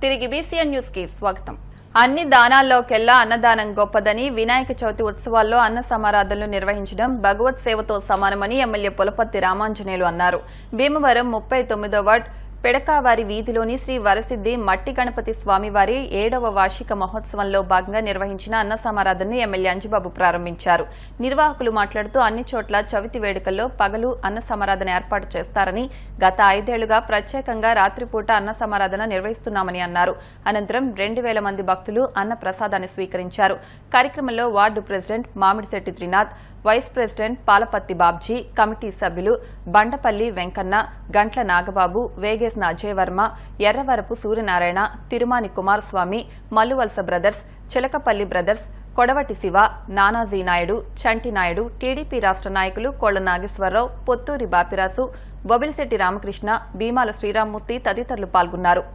తిరిగి BCN news కి స్వాగతం. అన్ని దానాల్లోకెల్లా అన్నదానం గొప్పదని వినాయక చవితి ఉత్సవాల్లో అన్న సమారాధనలు నిర్వహించడం భగవత్ సేవతో సమానమని ఎమ్మెల్యే పులపర్తి రామాంజనేయులు అన్నారు. భీమవరం 39వ వార్డు పెడకావారి వీధిలోని శ్రీ వరసిద్ది మట్టి గణపతి స్వామివారి 7వ వార్షిక మహోత్సవంలో భాగంగా నిర్వహించిన అన్న సమారాధనను ఎమ్మెల్యే అంజిబాబు ప్రారంభించారు. నిర్వాహకులు మాట్లాడుతూ అన్ని చోట్ల చవితి వేడుకల్లో పగలు అన్న సమారాధన ఏర్పాటు చేస్తారని, గత 5 ఏళ్లుగా ప్రత్యేకంగా రాత్రిపూట అన్న సమారాధన నిర్వహిస్తున్నామని అన్నారు. అనంతరం 2000 మంది భక్తులు అన్న ప్రసాదాన్ని స్వీకరించారు. కార్యక్రమంలో ward president Mamidisetti Trinath, vice president Palapatti Babji, committee సభ్యులు Bandapalli Venkanna, Gantla Nagababu, Vegesina Ajay Varma, Erravarapu Suryanarayana, Tirumani Kumaraswamy, Malluvalasa brothers, Chilakapalli brothers, Kodavati Siva, Nanaji Naidu, Chanti Naidu, TDP రాష్ట్ర నాయకులు కోళ్ల నాగేశ్వరరావు, పొత్తూరి బాపిరాసు, బొబిలిశెట్టి రామకృష్ణ, భీమాల శ్రీరామ్మూర్తి తదితరులు పాల్గొన్నారు.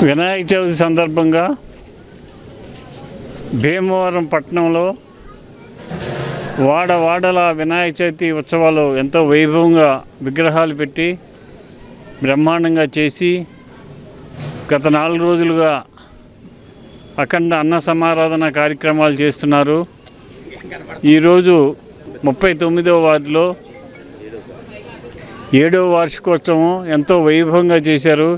వినాయక చవితి సందర్భంగా భీమవరం పట్టణంలో వాడవాడల వినాయక చవితి ఉత్సవాలు ఎంతో వైభవంగా విగ్రహాలు పెట్టి బ్రహ్మాండంగా చేసి గత 4 రోజులుగా అఖండ అన్న సమారాధన కార్యక్రమాలు చేస్తున్నారు. ఈరోజు 39వ వార్డులో 7వ వార్షికోత్సవం ఎంతో వైభవంగా చేశారు.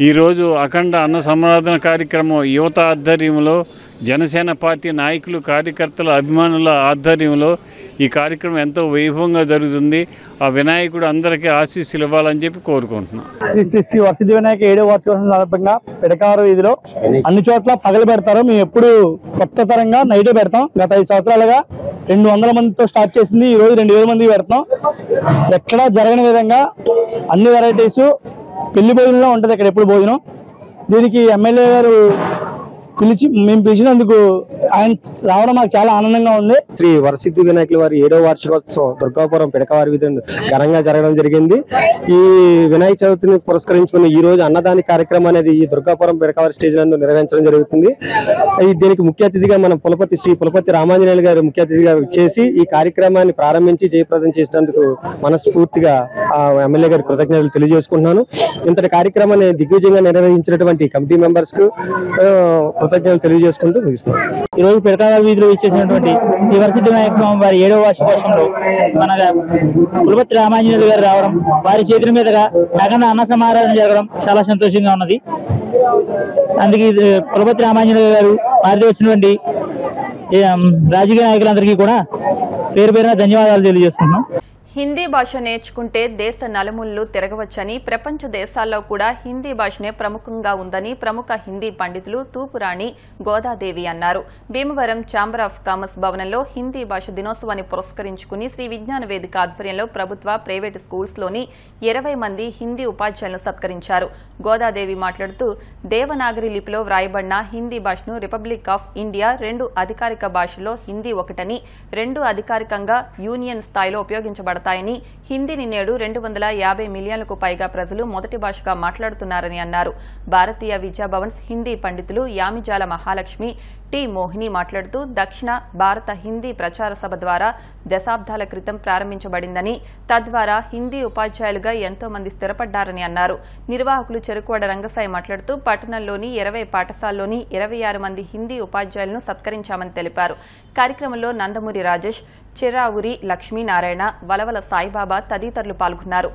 ఈరోజు అఖండ అన్న సమారాధన కార్యక్రమం యువత ఆధ్వర్యంలో, జనసేన పార్టీ నాయకులు, కార్యకర్తల, అభిమానుల ఆధ్వర్యంలో ఈ కార్యక్రమం ఎంతో వైభవంగా జరుగుతుంది. ఆ వినాయకుడు అందరికీ ఆశీస్సులు ఇవ్వాలని చెప్పి కోరుకుంటున్నాం. శ్రీ వరసిద్ధి వినాయక 7వ వార్షికోత్సవం సందర్భంగా పెడకారు వీధిలో అన్ని చోట్ల పగలు పెడతారు. మేము ఎప్పుడు కొత్త తరంగా నైటే పెడతాం. గత 5 సంవత్సరాలుగా 200 మందితో స్టార్ట్ చేసింది. ఈ రోజు 2000 మందికి పెడతాం. ఎక్కడా జరగని విధంగా అన్ని వెరైటీస్ పెళ్లి భోజనంలో ఉంటుంది. ఇక్కడ ఎప్పుడు భోజనం. దీనికి ఎమ్మెల్యే గారు మేము పిలిచినందుకు ఆయన రావడం మాకు చాలా ఆనందంగా ఉంది. శ్రీ వరసిద్ధి వినాయకుల వారి 7వ వార్షికోత్సవం దుర్గాపురం పిడకవారి వీధి ఘనంగా జరగడం జరిగింది. ఈ వినాయక చవితిని పురస్కరించుకుని ఈ రోజు అన్నదాన కార్యక్రమం అనేది ఈ దుర్గాపురం పిడకవారి స్టేజ్ నందు నిర్వహించడం జరుగుతుంది. దీనికి ముఖ్య అతిథిగా మన శ్రీ పులపర్తి రామాంజనేయులు గారు ముఖ్య అతిథిగా చేసి ఈ కార్యక్రమాన్ని ప్రారంభించి జయప్రదం చేసినందుకు మనస్ఫూర్తిగా ఎమ్మెల్యే గారి కృతజ్ఞతలు తెలియజేసుకుంటున్నాను. ఇంతటి కార్యక్రమాన్ని దిగ్విజయంగా నిర్వహించినటువంటి కమిటీ మెంబర్స్ కు కృతజ్ఞతలు తెలియజేసుకుంటూ ముగిస్తున్నాం. ఈ రోజు పిడకావారి వీధిలో ఇచ్చేసినటువంటి శ్రీ వరసిద్ధి వినాయక స్వామి వారి 7వ వార్షికోత్సవంలో మన పులపర్తి రామాంజనేయులు గారు రావడం, వారి చేతుల మీదుగా అఖండ అన్న సమారాధన జరగడం చాలా సంతోషంగా ఉన్నది. అందుకే పులపర్తి రామాంజనేయులు గారు వారితో వచ్చినటువంటి రాజకీయ నాయకులందరికీ కూడా పేరు పేరున ధన్యవాదాలు తెలియజేస్తున్నాం. హిందీ భాష నేర్చుకుంటే దేశ నలుమూలలు తిరగవచ్చని, ప్రపంచ దేశాల్లో కూడా హిందీ భాషనే ప్రముఖంగా ఉందని ప్రముఖ హిందీ పండితులు తూపురాణి గోదాదేవి అన్నారు. భీమవరం ఛాంబర్ ఆఫ్ కామర్స్ భవనంలో హిందీ భాష దినోత్సవాన్ని పురస్కరించుకుని శ్రీ విజ్ఞాన వేదిక ఆధ్వర్యంలో ప్రభుత్వ, ప్రైవేటు స్కూల్స్లోని 20 మంది హిందీ ఉపాధ్యాయులను సత్కరించారు. గోదాదేవి మాట్లాడుతూ, దేవనాగరి లిపిలో వ్రాయబడిన హిందీ భాషను రిపబ్లిక్ ఆఫ్ ఇండియా 2 అధికారిక భాషల్లో హిందీ ఒకటని, 2 అధికారికంగా యూనియన్ స్థాయిలో ఉపయోగించబడతాయి. హిందీని నేడు 250 మిలియన్లకు పైగా ప్రజలు మొదటి భాషగా మాట్లాడుతున్నారని అన్నారు. భారతీయ విద్యాభవన్స్ హిందీ పండితులు యామిజాల మహాలక్ష్మి టి మోహిని మాట్లాడుతూ, దక్షిణ భారత హిందీ ప్రచార సభ ద్వారా దశాబ్దాల క్రితం ప్రారంభించబడిందని, తద్వారా హిందీ ఉపాధ్యాయులుగా ఎంతో మంది స్థిరపడ్డారని అన్నారు. నిర్వాహకులు చెరుకువాడ రంగసాయి మాట్లాడుతూ, పట్టణంలోని 20 పాఠశాలలోని 26 మంది హిందీ ఉపాధ్యాయులను సత్కరించామని తెలిపారు. కార్యక్రమంలో నందమూరి రాజేష్, చిరావురి లక్ష్మీనారాయణ, వలవల సాయిబాబా తదితరులు పాల్గొన్నారు.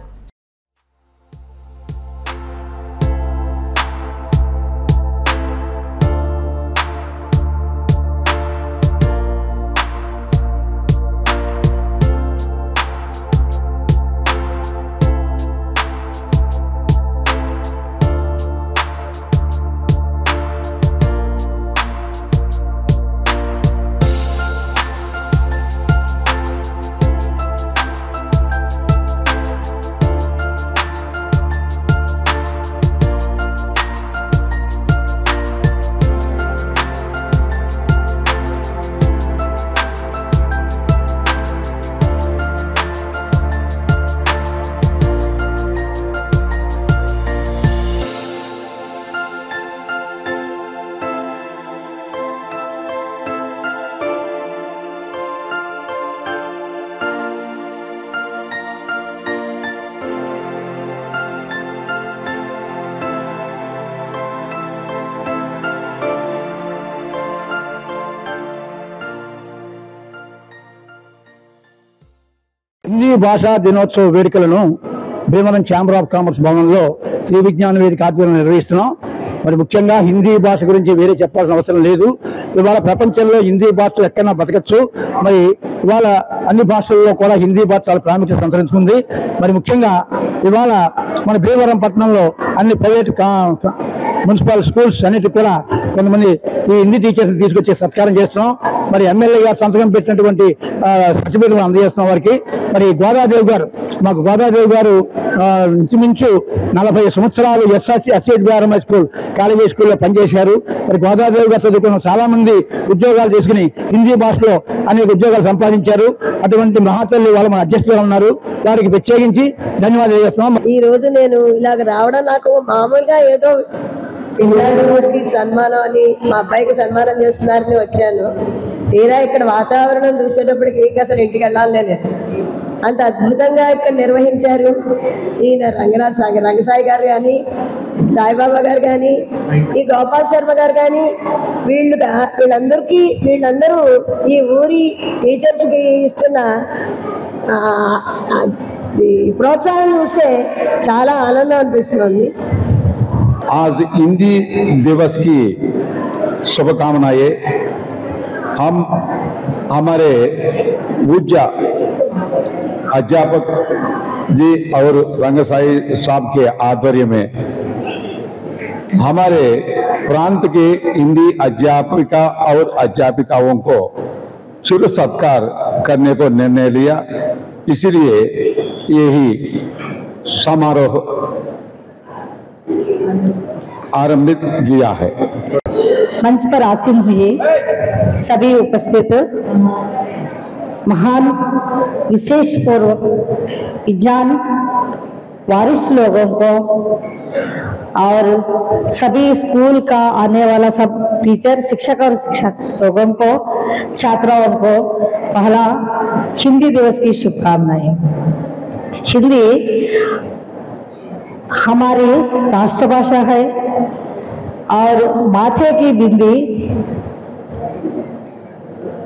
హిందీ భాషా దినోత్సవ వేడుకలను భీమవరం ఛాంబర్ ఆఫ్ కామర్స్ భవనంలో శ్రీ విజ్ఞాన వేదిక ఆధ్వర్యంలో నిర్వహిస్తున్నాం. మరి ముఖ్యంగా హిందీ భాష గురించి వేరే చెప్పాల్సిన అవసరం లేదు. ఇవాళ ప్రపంచంలో హిందీ భాషలో ఎక్కడైనా బతకచ్చు. మరి ఇవాళ అన్ని భాషల్లో కూడా హిందీ భాష చాలా ప్రాముఖ్యత సంతరించుకుంది. మరి ముఖ్యంగా ఇవాళ మన భీమవరం పట్టణంలో అన్ని ప్రైవేట్ మున్సిపల్ స్కూల్స్ అన్నిటికి కూడా కొంతమంది ఈ హిందీ టీచర్స్ని తీసుకొచ్చి సత్కారం చేస్తున్నాం. మరి ఎమ్మెల్యే గారు సంతకం పెట్టినటువంటి సర్టిఫికేట్లు అందజేస్తున్నాం వారికి. మరి గోదాదేవి గారు ఇంచుమించు 40 సంవత్సరాలు SHBRM స్కూల్ కాలేజీ స్కూల్లో పనిచేశారు. మరి గోదాదేవి గారు చదువుకున్న చాలా మంది ఉద్యోగాలు చేసుకుని హిందీ భాషలో అనేక ఉద్యోగాలు సంపాదించారు. అటువంటి మహాతల్లి వాళ్ళు మన అధ్యక్షులుగా ఉన్నారు. వారికి ప్రత్యేకించి ధన్యవాదాలు చేస్తున్నాం. ఈ రోజు నేను ఇలాగ రావడం నాకు మామూలుగా ఏదో పిల్లలకి సన్మానం అని, మా అబ్బాయికి సన్మానం చేస్తున్నారని వచ్చాను. తీరా ఇక్కడ వాతావరణం చూసేటప్పటికి ఇంకా అసలు ఇంటికి వెళ్ళాలి నేను. అంత అద్భుతంగా ఇక్కడ నిర్వహించారు. ఈయన రంగసాయి గారు కానీ, సాయిబాబా గారు కానీ, ఈ గోపాల్ శర్మ గారు కానీ, వీళ్ళందరూ ఈ ఊరి టీచర్స్కి ఇస్తున్న ప్రోత్సాహం చూస్తే చాలా ఆనందం అనిపిస్తుంది. आज हिंदी दिवस की शुभकामनाएं हम हमारे पूज्य अध्यापक जी और रंगसाई साहब के आध्वर्य में हमारे प्रांत के हिंदी अध्यापिका और अध्यापिकाओं को चिर सत्कार करने को निर्णय लिया। इसलिए यही समारोह आरंभित किया है। मंच पर आसीन हुए सभी उपस्थित महान विशेष पूर्वक विज्ञान वारिस लोगों को और सभी स्कूल का आने वाला सब टीचर, शिक्षक और शिक्षक लोगों को, छात्राओं को पहला हिंदी दिवस की शुभकामनाएं। हिंदी हमारी राष्ट्रभाषा है और माथे की बिंदी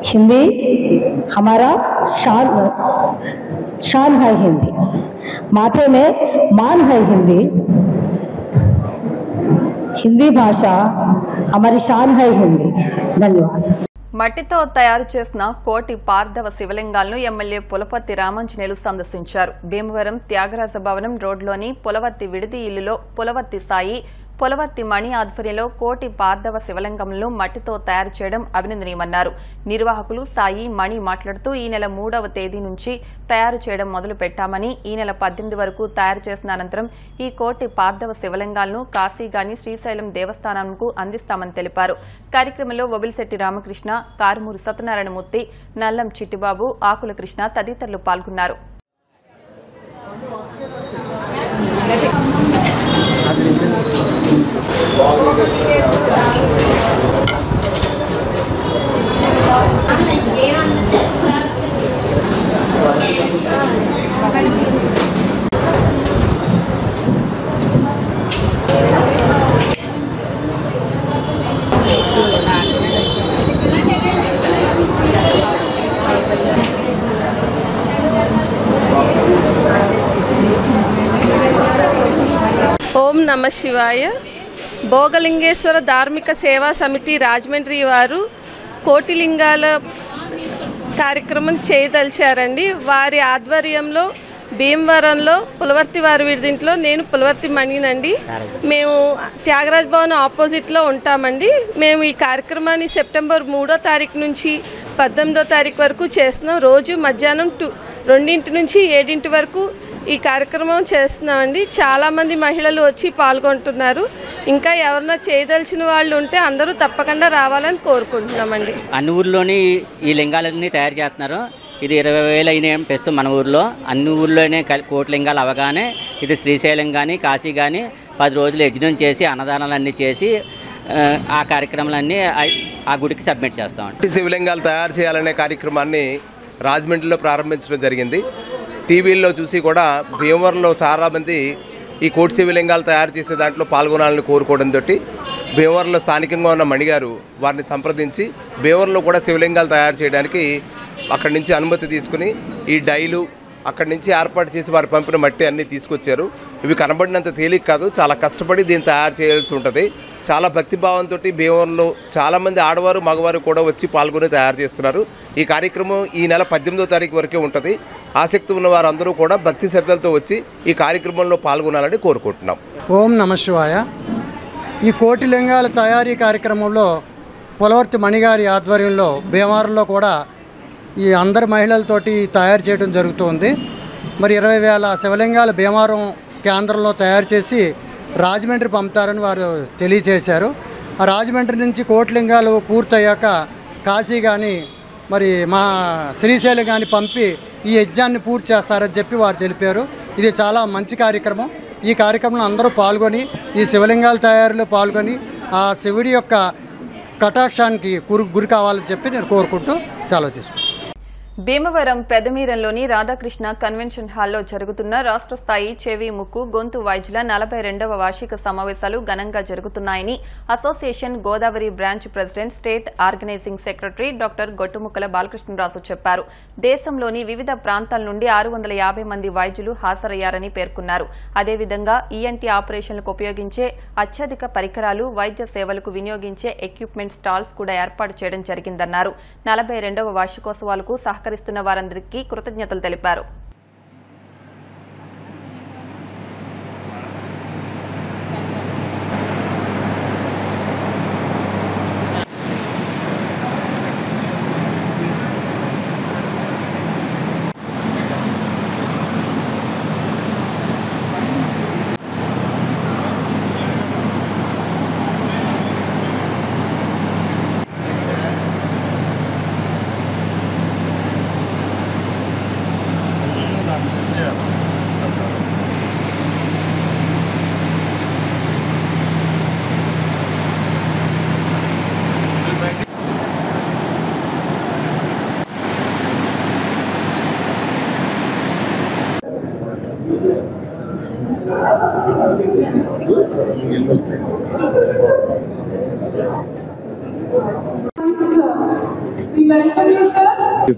हिंदी हमारा शान है। हिंदी माथे में मान है। हिंदी भाषा हमारी शान है। हिंदी। धन्यवाद। మట్టితో తయారు చేసిన కోటి పార్థవ శివలింగాలను ఎమ్మెల్యే పులపర్తి రామాంజనేయులు సందర్శించారు. భీమవరం త్యాగరాజ భవనం రోడ్లోని పులవర్తి విడిది ఇల్లులో పులవర్తి సాయి, పులవర్తి మణి ఆధ్వర్యంలో కోటి పార్థవ శివలింగంలను మట్టితో తయారు చేయడం అభినందనీయమన్నారు. నిర్వాహకులు సాయి, మణి మాట్లాడుతూ ఈ నెల 3వ తేదీ నుంచి తయారు చేయడం మొదలు పెట్టామని, ఈ నెల 18 వరకు తయారు చేసిన అనంతరం ఈ కోటి పార్థవ శివలింగాలను కాశీగాని శ్రీశైలం దేవస్థానంకు అందిస్తామని తెలిపారు. కార్యక్రమంలో ఒబిలిశెట్టి రామకృష్ణ, కారుమూరి సత్యనారాయణమూర్తి, నల్లం చిట్టిబాబు, ఆకుల కృష్ణ తదితరులు పాల్గొన్నారు. ఓం నమ శివాయ. భోగలింగేశ్వర ధార్మిక సేవా సమితి రాజమండ్రి వారు కోటిలింగాల కార్యక్రమం చేయదలిచారండి. వారి ఆధ్వర్యంలో భీమవరంలో పులవర్తి వారి వీధింట్లో నేను పులవర్తి మణినండి. మేము త్యాగరాజ భవన్ ఆపోజిట్లో ఉంటామండి. మేము ఈ కార్యక్రమాన్ని సెప్టెంబర్ 3వ తారీఖు నుంచి 18వ తారీఖు వరకు చేస్తున్నాం. రోజు మధ్యాహ్నం 2 నుంచి 7 వరకు ఈ కార్యక్రమం చేస్తున్నామండి. చాలామంది మహిళలు వచ్చి పాల్గొంటున్నారు. ఇంకా ఎవరన్నా చేయదలిచిన వాళ్ళు ఉంటే అందరూ తప్పకుండా రావాలని కోరుకుంటున్నామండి. అన్ని ఊర్లోని ఈ లింగాలన్నీ తయారు చేస్తున్నారు. ఇది 20,000 అయిన ప్రస్తుతం మన ఊర్లో. అన్ని ఊర్లోనే కోటి లింగాలు అవగానే ఇది శ్రీశైలం కానీ కాశీ కానీ 10 రోజులు యజ్ఞం చేసి అన్నదానాలన్నీ చేసి ఆ కార్యక్రమాలన్నీ ఆ గుడికి సబ్మిట్ చేస్తామండి. శివలింగాలు తయారు చేయాలనే కార్యక్రమాన్ని రాజమండ్రిలో ప్రారంభించడం జరిగింది. టీవీల్లో చూసి కూడా భీమవరంలో చాలామంది ఈ కోటి శివలింగాలు తయారు చేసే దాంట్లో పాల్గొనాలని కోరుకోవడంతో భీమవరంలో స్థానికంగా ఉన్న మణిగారు వారిని సంప్రదించి భీమవరంలో కూడా శివలింగాలు తయారు చేయడానికి అక్కడి నుంచి అనుమతి తీసుకుని ఈ డైలు అక్కడి నుంచి ఏర్పాటు చేసి వారు పంపిన మట్టి అన్నీ తీసుకొచ్చారు. ఇవి కనబడినంత తేలిక కాదు, చాలా కష్టపడి దీన్ని తయారు చేయాల్సి ఉంటుంది. చాలా భక్తిభావంతో భీమవరంలో చాలామంది ఆడవారు మగవారు కూడా వచ్చి పాల్గొని తయారు చేస్తున్నారు. ఈ కార్యక్రమం ఈ నెల 18వ తారీఖు వరకే ఉంటుంది. ఆసక్తి ఉన్న వారందరూ కూడా భక్తి శ్రద్ధలతో వచ్చి ఈ కార్యక్రమంలో పాల్గొనాలని కోరుకుంటున్నాం. ఓం నమ శివాయ. ఈ కోటి లింగాల తయారీ కార్యక్రమంలో పులవర్తి మణిగారి ఆధ్వర్యంలో భీమవరంలో కూడా ఈ అందరి మహిళలతోటి తయారు చేయడం జరుగుతుంది. మరి 20,000 శివలింగాల భీమవరం కేంద్రంలో తయారు చేసి రాజమండ్రి పంపుతారని వారు తెలియజేశారు. ఆ రాజమండ్రి నుంచి కోటిలింగాలు పూర్తయ్యాక కాశీ కానీ మరి మా శ్రీశైలం కానీ పంపి ఈ యజ్ఞాన్ని పూర్తి చేస్తారని చెప్పి వారు తెలిపారు. ఇది చాలా మంచి కార్యక్రమం. ఈ కార్యక్రమంలో అందరూ పాల్గొని ఈ శివలింగాల తయారీలో పాల్గొని ఆ శివుడి యొక్క కటాక్షానికి గురి కావాలని చెప్పి నేను కోరుకుంటూ చాలా తీసుకుంటాను. భీమవరం పెదమీరంలోని రాధాకృష్ణ కన్వెన్షన్ హాల్లో జరుగుతున్న రాష్ట్ర స్థాయి చెవి, ముక్కు, గొంతు వైద్యుల 42వ వార్షిక సమావేశాలు ఘనంగా జరుగుతున్నాయని association Godavari branch president, state organizing secretary doctor Gottumukkala Balakrishnaraju చెప్పారు. దేశంలోని వివిధ ప్రాంతాల నుండి 650 మంది వైద్యులు హాజరయ్యారని పేర్కొన్నారు. అదేవిధంగా ఈఎన్టీ ఆపరేషన్లకు ఉపయోగించే అత్యధిక పరికరాలు, వైద్య సేవలకు వినియోగించే ఎక్విప్మెంట్ స్టాల్స్ కూడా ఏర్పాటు చేయడం జరిగిందన్నారు. 42వ వార్షికోత్సవాలకు సహకరిస్తున్న వారందరికీ కృతజ్ఞతలు తెలిపారు.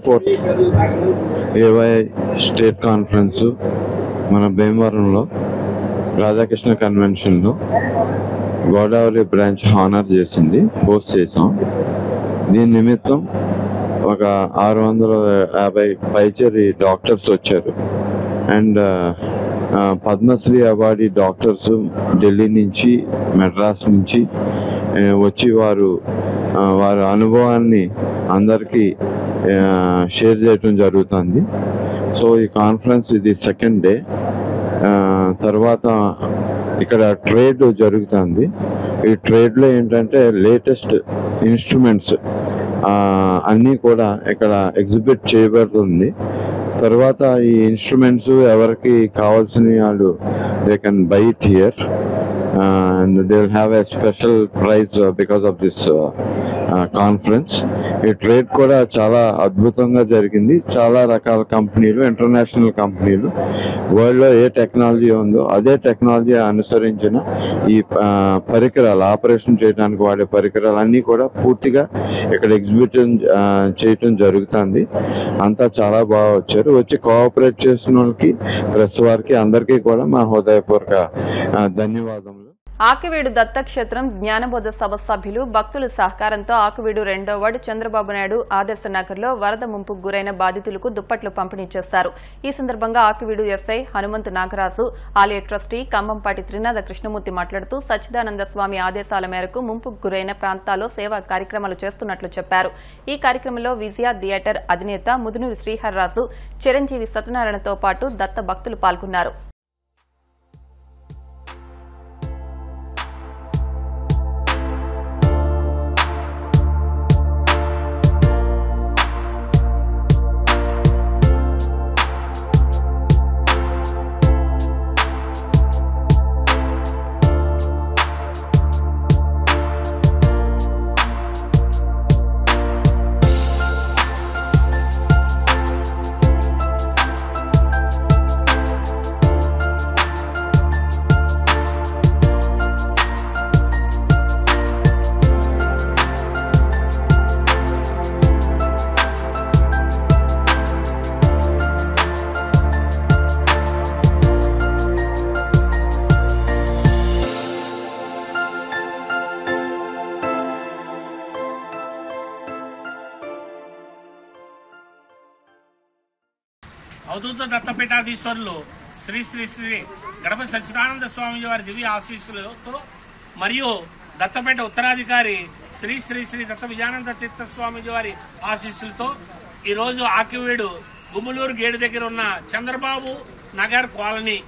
ఫోర్త్ ఏవై స్టేట్ కాన్ఫరెన్స్ మన భీమవరంలో రాధాకృష్ణ కన్వెన్షన్లో గోదావరి బ్రాంచ్ హానర్ చేసింది, హోస్ట్ చేసాం. దీని నిమిత్తం ఒక 650 పైచరి డాక్టర్స్ వచ్చారు. And Padmashri awardee doctors Delhi నుంచి, మెడ్రాస్ నుంచి వచ్చి వారి అనుభవాన్ని అందరికీ షేర్ చేయటం జరుగుతుంది. సో ఈ కాన్ఫరెన్స్ ఇది సెకండ్ డే. తర్వాత ఇక్కడ ట్రేడ్ జరుగుతుంది. ఈ ట్రేడ్లో ఏంటంటే లేటెస్ట్ ఇన్స్ట్రుమెంట్స్ అన్నీ కూడా ఇక్కడ ఎగ్జిబిట్ చేయబడుతుంది. తర్వాత ఈ ఇన్స్ట్రుమెంట్స్ ఎవరికి కావాల్సిన వాళ్ళు they can buy it here and they will have a special prize because of this conference. ఈ ట్రేడ్ కూడా చాలా అద్భుతంగా జరిగింది. చాలా రకాల కంపెనీలు, ఇంటర్నేషనల్ కంపెనీలు వరల్డ్లో ఏ టెక్నాలజీ ఉందో అదే టెక్నాలజీ అనుసరించిన ఈ పరికరాలు, ఆపరేషన్ చేయడానికి వాడే పరికరాలు అన్నీ కూడా పూర్తిగా ఇక్కడ ఎగ్జిబిట్ చేయటం జరుగుతుంది. అంతా చాలా బాగా వచ్చారు. వచ్చి కోఆపరేట్ చేసిన వాళ్ళకి, ప్రెస్ వారికి అందరికీ కూడా మా హృదయపూర్వక ధన్యవాదములు. ఆకివీడు దత్తక్షేత్రం జ్ఞానబోధ సభ సభ్యులు భక్తుల సహకారంతో ఆకివీడు 2వ వార్డు చంద్రబాబు నాయుడు ఆదర్శ నగర్లో వరద ముంపుకు గురైన బాధితులకు దుప్పట్లు పంపిణీ చేశారు. ఈ సందర్భంగా ఆకివీడు ఎస్ఐ హనుమంతు నాగరాజు, ఆలయ ట్రస్టీ కంబంపాటి త్రినాథ కృష్ణమూర్తి మాట్లాడుతూ సచ్చిదానంద స్వామి ఆదేశాల మేరకు ముంపుకు గురైన ప్రాంతాల్లో సేవా కార్యక్రమాలు చేస్తున్నట్లు చెప్పారు. ఈ కార్యక్రమంలో విజయ థియేటర్ అధినేత ముదునూరి శ్రీహర్రాజు, చిరంజీవి సత్యనారాయణతో పాటు దత్త భక్తులు పాల్గొన్నారు. అవధూత దత్తపీఠాధీశ్వరులు శ్రీ శ్రీ శ్రీ గణప సచ్చిదానంద స్వామి వారి దివ్య ఆశీస్సులతో మరియు దత్తపేట ఉత్తరాధికారి శ్రీ శ్రీ శ్రీ దత్త విజయానంద తీర్థ స్వామిజీ వారి ఆశీస్సులతో ఈరోజు ఆకివీడు గుమ్మలూరు గేటు దగ్గర ఉన్న చంద్రబాబు నగర్ కాలనీ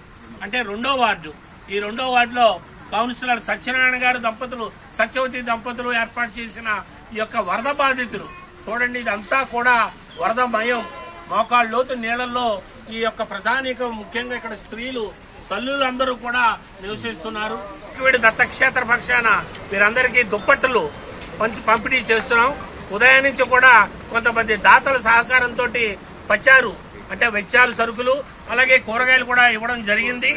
అంటే 2వ వార్డు, ఈ 2వ వార్డులో కౌన్సిలర్ సత్యనారాయణ గారు దంపతులు, సత్యవతి దంపతులు ఏర్పాటు చేసిన ఈ యొక్క వరద బాధితులు చూడండి. ఇదంతా కూడా వరదమయం. మోకాళ్ళ లోతు నీళ్లలో ఈ యొక్క ప్రధానికం, ముఖ్యంగా ఇక్కడ స్త్రీలు, తల్లులు అందరూ కూడా నివసిస్తున్నారు. వీడి దత్తక్షేత్ర పక్షాన వీరందరికీ దుప్పట్లు పంపిణీ చేస్తున్నాం. ఉదయం నుంచి కూడా కొంతమంది దాతల సహకారంతో పచారు అంటే వెచ్చాలు, సరుకులు, అలాగే కూరగాయలు కూడా ఇవ్వడం జరిగింది.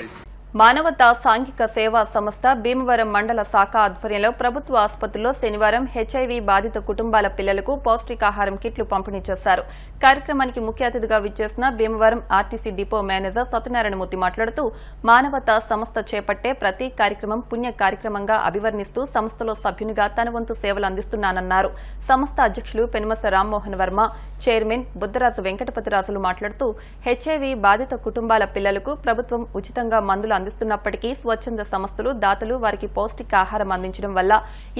మానవతా సాంఘిక సేవా సంస్థ భీమవరం మండల శాఖ ఆధ్వర్యంలో ప్రభుత్వ ఆసుపత్రిలో శనివారం హెచ్ఐవి బాధిత కుటుంబాల పిల్లలకు పౌష్టికాహారం కిట్లు పంపిణీ చేశారు. కార్యక్రమానికి ముఖ్య అతిథిగా విచ్చేసిన Bhimavaram RTC depot manager Satyanarayana Murthy మాట్లాడుతూ మానవతా సంస్థ చేపట్టే ప్రతి కార్యక్రమం పుణ్య కార్యక్రమంగా అభివర్ణిస్తూ సంస్థలో సభ్యునిగా తన వంతు సేవలు అందిస్తున్నానన్నారు. సంస్థ అధ్యక్షులు పెనుమస రామ్మోహన్ వర్మ, చైర్మన్ బుద్దరాజు వెంకటపతిరాజులు మాట్లాడుతూ హెచ్ఐవి బాధిత కుటుంబాల పిల్లలకు ప్రభుత్వం ఉచితంగా మందులు అందిస్తున్నప్పటికీ స్వచ్ఛంద సంస్థలు, దాతలు వారికి పౌష్టికాహారం అందించడం వల్ల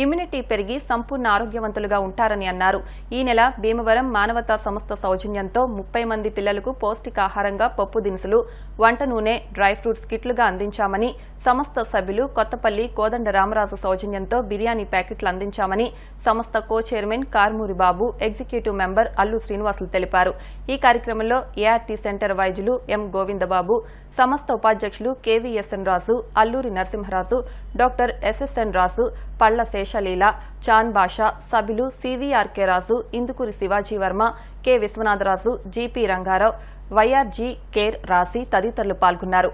ఇమ్యూనిటీ పెరిగి సంపూర్ణ ఆరోగ్యవంతులుగా ఉంటారని అన్నారు. ఈ నెల భీమవరం మానవతా సంస్థ సౌజన్యంతో 30 మంది పిల్లలకు పౌష్టికాహారంగా పప్పు దినుసులు, వంట నూనె, డ్రై ఫ్రూట్స్ కిట్లుగా అందించామని, సంస్థ సభ్యులు కొత్తపల్లి కోదండ రామరాజు సౌజన్యంతో బిర్యానీ ప్యాకెట్లు అందించామని సంస్థ కో చైర్మన్ కార్మూరి బాబు, ఎగ్జిక్యూటివ్ మెంబర్ అల్లు శ్రీనివాసులు తెలిపారు. ఈ కార్యక్రమంలో ఏఆర్టీ సెంటర్ వైద్యులు ఎం గోవిందబాబు, సంస్థ ఉపాధ్యక్షులు KVSN Raju, Alluri Narasimharaju, doctor SSN Raju, Palla Seshaleela, Chan Basha, సభ్యులు CVRK Raju, Indukuri Shivaji Varma, K Viswanatharaju, GP Rangarao, YRG కేర్ రాసి తదితరులు పాల్గొన్నారు.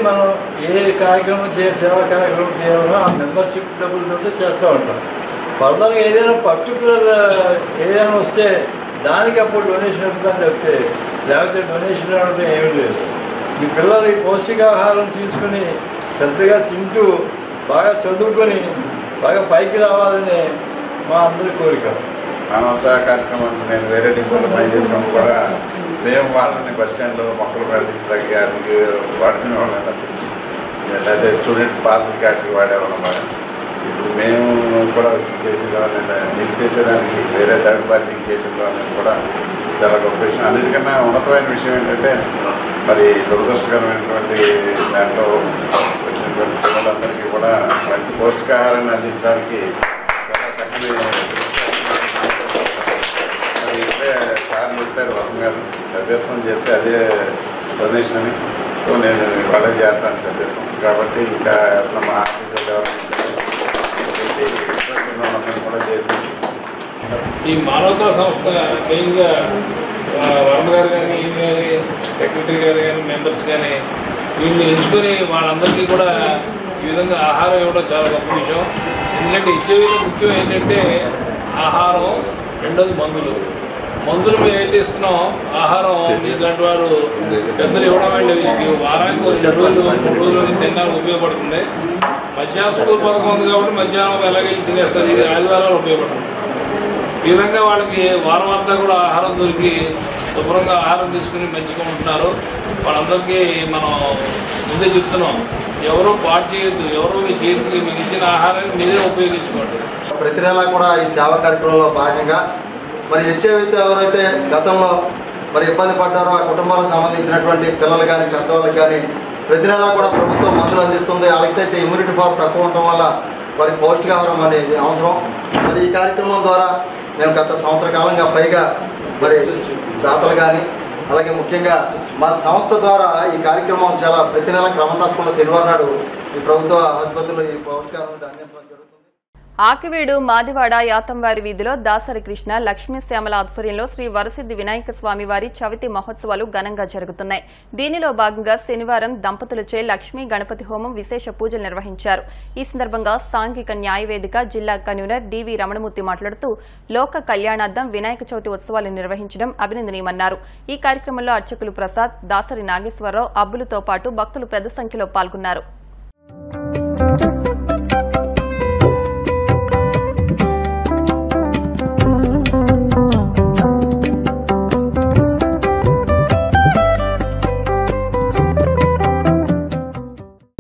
మనం ఏ కార్యక్రమం సేవా కార్యక్రమం చేయాలో ఆ మెంబర్షిప్ డబ్బులతో చేస్తూ ఉంటాం. ఫర్దర్గా ఏదైనా పర్టికులర్ ఏదైనా వస్తే దానికి అప్పుడు డొనేషన్ ఇస్తుందని చెప్తే, లేకపోతే డొనేషన్ అంటే ఏమీ లేదు. మీ పిల్లలు పౌష్టికాహారం తీసుకుని పెద్దగా తింటూ బాగా చదువుకొని బాగా పైకి రావాలని మా అందరి కోరిక. మానవతా కార్యక్రమం నేను వేరే డిపోలో పనిచేసినప్పుడు కూడా మేము వాళ్ళని బస్ స్టాండ్లో మొక్కలు పండించడానికి వాడుకునే వాళ్ళని తప్పించి లేకపోతే స్టూడెంట్స్ పాసులు కాటికి వాడేవాళ్ళం బాగా. ఇప్పుడు మేము కూడా వచ్చి చేసేదాన్ని మీరు చేసేదానికి వేరే థర్డ్ పార్టీకి చేయడంలో అనేది కూడా చాలా గొప్ప విషయం. అన్నిటికన్నా ఉన్నతమైన విషయం ఏంటంటే మరి దురదృష్టకరమైనటువంటి దాంట్లో వచ్చినటువంటి పిల్లలందరికీ కూడా మంచి పౌష్టికాహారాన్ని అందించడానికి చాలా చక్కని మరి ఇప్పుడే సార్ చెప్పారు వసం గారు సభ్యత్వం చేస్తే అదే డొనేషన్ అని. సో నేను వాళ్ళే చేస్తాను సభ్యత్వం కాబట్టి ఇంకా మా ఆఫీస్ వాళ్ళందరినీ కూడా చేర్పించి ఈ మానవతా సంస్థ మెయిన్గా వర్మ గారు కానీ ఈయన కానీ సెక్రటరీ గారు కానీ మెంబర్స్ కానీ వీళ్ళని ఎంచుకొని వాళ్ళందరికీ కూడా ఈ విధంగా ఆహారం ఇవ్వడం చాలా గొప్ప విషయం. ఎందుకంటే ఇచ్చేవిలో ముఖ్యం ఏంటంటే ఆహారం, రెండోది మందులు. మందులు మేము ఏం చేస్తున్నాం, ఆహారం మీలాంటి వారు పెద్దలు ఇవ్వడం అంటే వారానికి 2 రోజులు 3 రోజులు తినడానికి ఉపయోగపడుతుంది. మధ్యాహ్నం స్కూల్ పథకం ఉంది కాబట్టి మధ్యాహ్నం ఎలాగెళ్ళి తినేస్తుంది, ఇది ఆదివారాలు ఉపయోగపడుతుంది. ఈ విధంగా వాళ్ళకి వారం అంతా కూడా ఆహారం దొరికి శుభ్రంగా ఆహారం తీసుకుని మంచిగా ఉంటున్నారు. వాళ్ళందరికీ మనం ముందే చెప్తున్నాం, ఎవరూ పాటు చేయొద్దు, ఎవరో మీ చేతికి మీకు ఇచ్చిన ఆహారాన్ని మీరే ఉపయోగించుకోండి. ప్రతి నెలా కూడా ఈ సేవా కార్యక్రమంలో భాగంగా మరి హెచ్ఐవితో ఎవరైతే గతంలో మరి ఇబ్బంది పడ్డారో ఆ కుటుంబాలకు సంబంధించినటువంటి పిల్లలు కానీ పెద్దవాళ్ళకి కానీ ప్రతి నెలా కూడా ప్రభుత్వం మందులు అందిస్తుంది. వాళ్ళకైతే ఇమ్యూనిటీ పవర్ తక్కువ ఉండటం వల్ల వారికి పౌష్టికాహారం అనేది అవసరం. మరి ఈ కార్యక్రమం ద్వారా మేము గత సంవత్సర కాలంగా పైగా మరి దాతలు కానీ అలాగే ముఖ్యంగా మా సంస్థ ద్వారా ఈ కార్యక్రమం చాలా ప్రతి నెల క్రమం తప్పకుండా శనివారం నాడు ఈ ప్రభుత్వ ఆసుపత్రిలో ఈ పౌష్టికాహారం అందించడం జరుగుతుంది. ఆకివీడు మాదివాడ యాతంవారి వీధిలో దాసరి కృష్ణ లక్ష్మీ శ్యామల ఆధ్వర్యంలో శ్రీ వరసిద్ధి వినాయక స్వామి వారి చవితి మహోత్సవాలు ఘనంగా జరుగుతున్నాయి. దీనిలో భాగంగా శనివారం దంపతులచే లక్ష్మీ గణపతి హోమం విశేష పూజలు నిర్వహించారు. ఈ సందర్భంగా సాంఘిక న్యాయవేదిక జిల్లా కన్వీనర్ డివి రమణమూర్తి మాట్లాడుతూ లోక కళ్యాణార్థం వినాయక చవితి ఉత్సవాలు నిర్వహించడం అభినందనీయమన్నారు. ఈ కార్యక్రమంలో అర్చకులు ప్రసాద్, దాసరి నాగేశ్వరరావు, అబ్బులతో పాటు భక్తులు పెద్ద సంఖ్యలో పాల్గొన్నారు.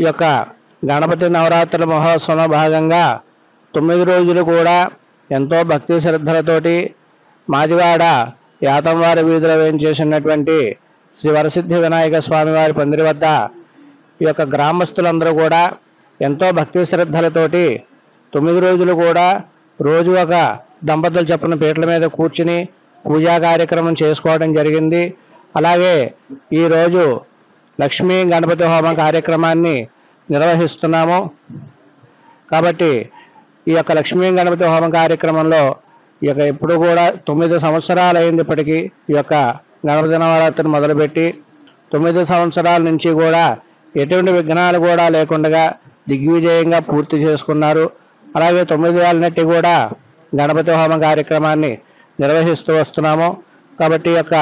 ఈ యొక్క గణపతి నవరాత్రుల మహోత్సవంలో భాగంగా 9 రోజులు కూడా ఎంతో భక్తి శ్రద్ధలతోటి మాదివాడ యాతంవారి వీధిలో వేయించేసినటువంటి శ్రీ వరసిద్ధి వినాయక స్వామివారి పందిరి వద్ద ఈ యొక్క గ్రామస్తులందరూ కూడా ఎంతో భక్తి శ్రద్ధలతోటి 9 రోజులు కూడా రోజు ఒక దంపతులు చొప్పున పీటల మీద కూర్చుని పూజా కార్యక్రమం చేసుకోవడం జరిగింది. అలాగే ఈరోజు లక్ష్మీ గణపతి హోమం కార్యక్రమాన్ని నిర్వహిస్తున్నాము. కాబట్టి ఈ యొక్క లక్ష్మీ గణపతి హోమం కార్యక్రమంలో ఈ యొక్క ఎప్పుడు కూడా 9 సంవత్సరాలు అయిందిప్పటికీ ఈ యొక్క గణపతి నవరాత్రిని మొదలుపెట్టి 9 సంవత్సరాల నుంచి కూడా ఎటువంటి విఘ్నాలు కూడా లేకుండా దిగ్విజయంగా పూర్తి చేసుకున్నారు. అలాగే 9 ఏళ్ళ కూడా గణపతి హోమం కార్యక్రమాన్ని నిర్వహిస్తూ వస్తున్నాము. కాబట్టి ఈ యొక్క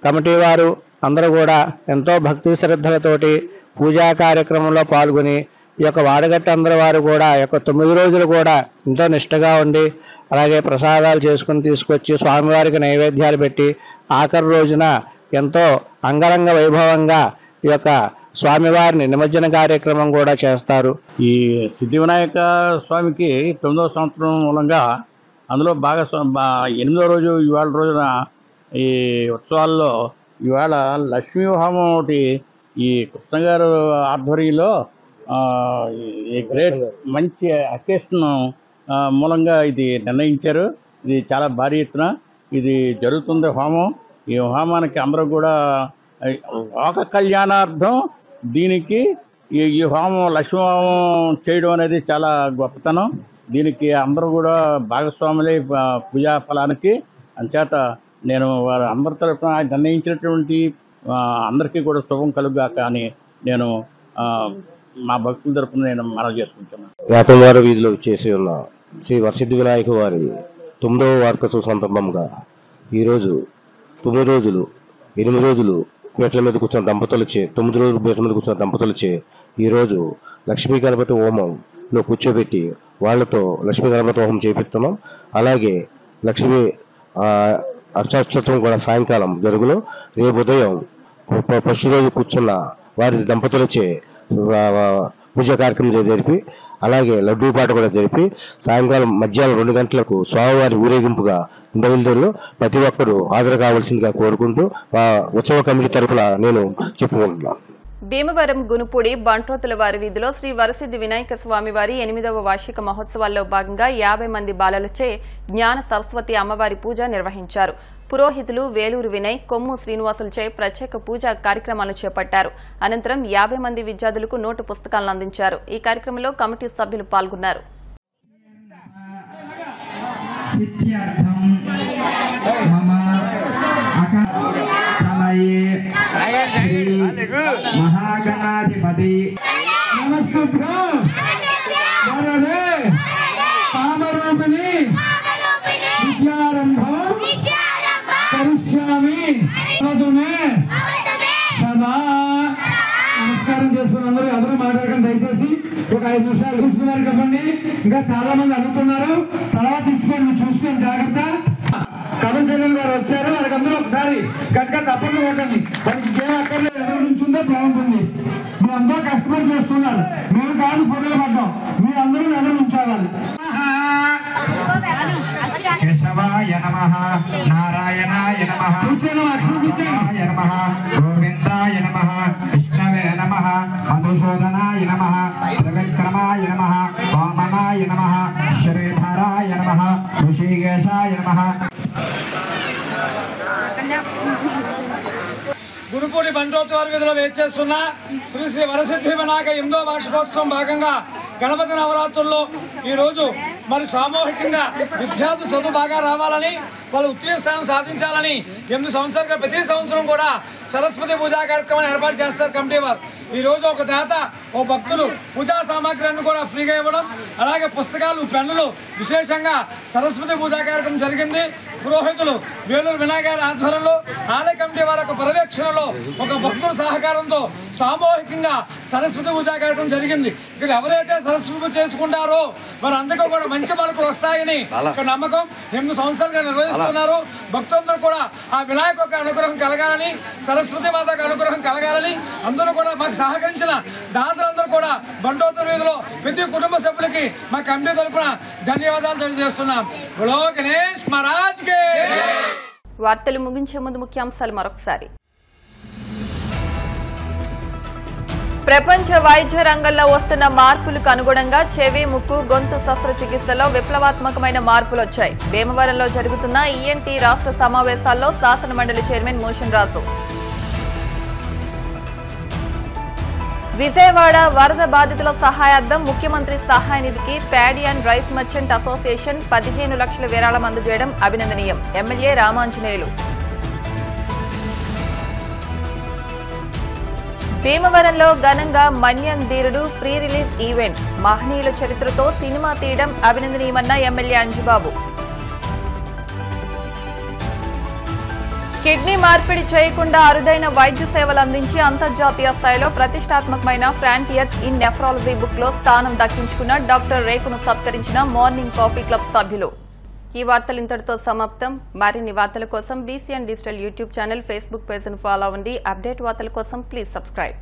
కమిటీ వారు అందరూ కూడా ఎంతో భక్తి శ్రద్ధలతోటి పూజా కార్యక్రమంలో పాల్గొని ఈ యొక్క వాడగట్ట అందరి వారు కూడా ఈ యొక్క 9 రోజులు కూడా ఎంతో నిష్టగా ఉండి అలాగే ప్రసాదాలు చేసుకుని తీసుకొచ్చి స్వామివారికి నైవేద్యాలు పెట్టి ఆఖరి రోజున ఎంతో అంగరంగ వైభవంగా ఈ యొక్క స్వామివారిని నిమజ్జన కార్యక్రమం కూడా చేస్తారు. ఈ సిద్ధి వినాయక స్వామికి 9వ సంవత్సరం మూలంగా అందులో బాగా 8వ రోజు ఇవాళ రోజున ఈ ఉత్సవాల్లో ఇవాళ లక్ష్మీ హోమం ఒకటి ఈ కృష్ణ గారు ఆధ్వర్యంలో ఈ గ్రేట్ మంచి అకేషన్ మూలంగా ఇది నిర్ణయించారు. ఇది చాలా భారీ ఎత్తున ఇది జరుగుతుంది హోమం. ఈ హోమానికి అందరూ కూడా లోక కళ్యాణార్థం దీనికి ఈ హోమం లక్ష్మీ హోమం చేయడం అనేది చాలా గొప్పతనం. దీనికి అందరూ కూడా భాగస్వాములై పూజా ఫలానికి అంచేత నేను వారు అందరి తరఫున నిర్ణయించినటువంటి అందరికీ కూడా శుభం కలుగుగాక అని నేను మా భక్తుల తరఫున నేను మనవి చేసుకుంటున్నాను. యాతంవారి వీధిలో చేసి ఉన్న శ్రీ వరసిద్ధి వినాయక వారి 9వ వార్షికోత్సవ సందర్భంగా ఈరోజు 9 రోజులు 8 రోజులు పీటల మీద కూర్చున్న దంపతులచే 9 రోజులు పీటల మీద కూర్చున్న దంపతులచే ఈరోజు లక్ష్మీ గణపతి హోమంలో కూర్చోబెట్టి వాళ్ళతో లక్ష్మీ గణపతి హోమం చేపిస్తున్నాం. అలాగే లక్ష్మీ అర్చాష్టోత్రం కూడా సాయంకాలం జరుగును. రేపు ఉదయం ఫస్ట్ రోజు కూర్చున్న వారి దంపతులచే పూజా కార్యక్రమం జరిపి అలాగే లడ్డూ పాట కూడా జరిపి సాయంకాలం మధ్యాహ్నం 2 గంటలకు స్వామివారి ఊరేగింపుగా బయలుదేరును. ప్రతి ఒక్కరూ హాజరు కావాల్సిందిగా కోరుకుంటూ ఉత్సవ కమిటీ తరఫున నేను చెప్పుకుంటున్నాను. భీమవరం గునుపూడి బంట్రోతుల వారి వీధిలో శ్రీ వరసిద్ధి వినాయక స్వామి వారి 8వ వార్షిక మహోత్సవాల్లో భాగంగా 50 మంది బాలలచే జ్ఞాన సరస్వతి అమ్మవారి పూజ నిర్వహించారు. పురోహితులు వేలూరు వినయ్, కొమ్ము శ్రీనివాసులచే ప్రత్యేక పూజా కార్యక్రమాలు చేపట్టారు. అనంతరం 50 మంది విద్యార్థులకు నోటు పుస్తకాలను అందించారు. ఈ కార్యక్రమంలో కమిటీ సభ్యులు పాల్గొన్నారు. మహాగణాధిపతి కామరూపిణి విద్యారంభం కరిష్యామి సదా నమస్కారం చేస్తున్నారు. ఎవరు మాట్లాడడం దయచేసి ఒక 5 నిమిషాలు కూర్చున్నారు కదండి. ఇంకా చాలా మంది అనుకున్నారు, తర్వాత ఇచ్చుకొని చూసుకొని జాగ్రత్త. కమల్ గారు వచ్చారు, వాళ్ళకి అందరూ ఒకసారి గట్టిగా తప్పకుండా కొట్టండి. మనకి ఏం అక్కర్లేదు, ఎదురు నుంచుంటే బాగుంటుంది. మీరు అందరూ కష్టపడి చేస్తున్నారు, మేము కాదు ఫోటోలు పడ్డాం, మీరు అందరూ ఎదురు నుంచోవాలి. కేశవాయ నమః, నారాయణాయ నమః, అక్షరాయ నమః, గోవిందాయ నమః, విష్ణవే నమః, మధుసూదనాయ నమః, త్రివిక్రమాయ నమః, వామనాయ నమః, శ్రీధరాయ నమః, ఋషికేశాయ నమః. గురుపూడి బంట్రోత్వారి వీధిలో వేచేస్తున్న శ్రీ శ్రీ వరసిద్ధి వినాయక 8వ వార్షికోత్సవం భాగంగా గణపతి నవరాత్రుల్లో ఈరోజు మరి సామూహికంగా విద్యార్థులు చదువు బాగా రావాలని, వాళ్ళు ఉత్తీర్ణ స్థానం సాధించాలని 8 సంవత్సరాలుగా ప్రతి సంవత్సరం కూడా సరస్వతి పూజా కార్యక్రమాన్ని ఏర్పాటు చేస్తారు కమిటీ వారు. ఈరోజు ఒక దాత, ఓ భక్తులు పూజా సామాగ్రిని కూడా ఫ్రీగా ఇవ్వడం, అలాగే పుస్తకాలు, పెన్నులు విశేషంగా సరస్వతి పూజా కార్యక్రమం జరిగింది. పురోహితులు వేలూరు వినాయక ఆధ్వర్యంలో ఆలయ కమిటీ వారి యొక్క పర్యవేక్షణలో ఒక భక్తుల సహకారంతో సామూహికంగా సరస్వతి పూజా కార్యక్రమం జరిగింది. ఇక్కడ ఎవరైతే సరస్వతి పూజ చేసుకుంటారో వారందరికీ కూడా మంచి మార్కులు వస్తాయని ఒక నమ్మకం 8 సంవత్సరాలుగా నిర్వహిస్తున్నారు. భక్తులందరూ కూడా ఆ వినాయక యొక్క అనుగ్రహం కలగాలని, సరస్వతి మాత అనుగ్రహం కలగాలని అందరూ కూడా మాకు సహకరించిన దాతలందరూ కూడా బంట్రోతుల వీధిలో ప్రతి కుటుంబ సభ్యులకి మా కమిటీ తరఫున ధన్యవాదాలు తెలియజేస్తున్నాం. బోలో గణేష్ మహారాజ్ కే. వార్తలు ముగించే ముందు ముఖ్యాంశాలు మరొకసారి. ప్రపంచ వైద్య రంగంలో వస్తున్న మార్పులకు అనుగుణంగా చెవి, ముక్కు, గొంతు శస్త్రచికిత్సలో విప్లవాత్మకమైన మార్పులు వచ్చాయి. భీమవరంలో జరుగుతున్న ఈఎన్టీ రాష్ట్ర సమావేశాల్లో శాసనమండలి చైర్మన్ మోషన్ రాజు. విజయవాడ వరద బాధితుల సహాయార్థం ముఖ్యమంత్రి సహాయ నిధికి paddy and rice merchant association 15 లక్షల విరాళం అందజేయడం అభినందనీయం. ఎమ్మెల్యే రామాంజనేయులు. భీమవరంలో ఘనంగా మన్యం ధీరుడు ప్రీ రిలీజ్ ఈవెంట్. మహనీయుల చరిత్రతో సినిమా తీయడం అభినందనీయమన్న ఎమ్మెల్యే అంజుబాబు. కిడ్నీ మార్పిడి చేయకుండా అరుదైన వైద్య సేవలు అందించి అంతర్జాతీయ స్థాయిలో ప్రతిష్టాత్మకమైన ఫ్రాంటియర్స్ ఇన్ నెఫ్రాలజీ బుక్ లో స్థానం దక్కించుకున్న డాక్టర్ రేఖను సత్కరించిన మార్నింగ్ కాఫీ క్లబ్ సభ్యులు. ఈ వార్తలు ఇంతటితో సమాప్తం. మరిన్ని వార్తల కోసం BCN digital YouTube channel, Facebook page ను ఫాలో అవ్వండి. అప్డేట్ వార్తల కోసం ప్లీజ్ సబ్స్క్రైబ్.